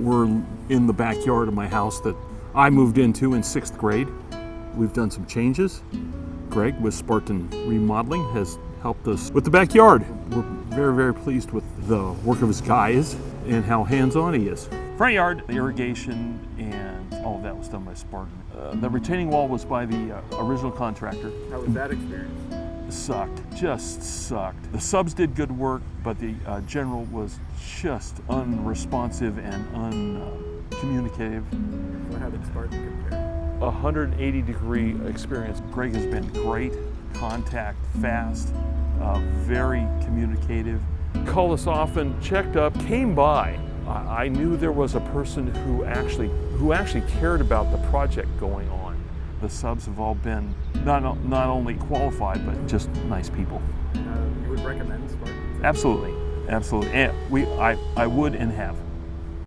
We're in the backyard of my house that I moved into in 6th grade. We've done some changes. Greg with Spartan Remodeling has helped us with the backyard. We're very, very pleased with the work of his guys and how hands-on he is. Front yard, the irrigation, and all of that was done by Spartan. The retaining wall was by the original contractor. How was that experience? Sucked, just sucked. The subs did good work, but the general was just unresponsive and uncommunicative. So how did Spartan compare? 180-degree experience. Greg has been great, contact fast, very communicative. Called us often, checked up, came by. I knew there was a person who actually cared about the project going on. The subs have all been not only qualified, but just nice people. You would recommend Spartan? Absolutely, absolutely. And I would and have.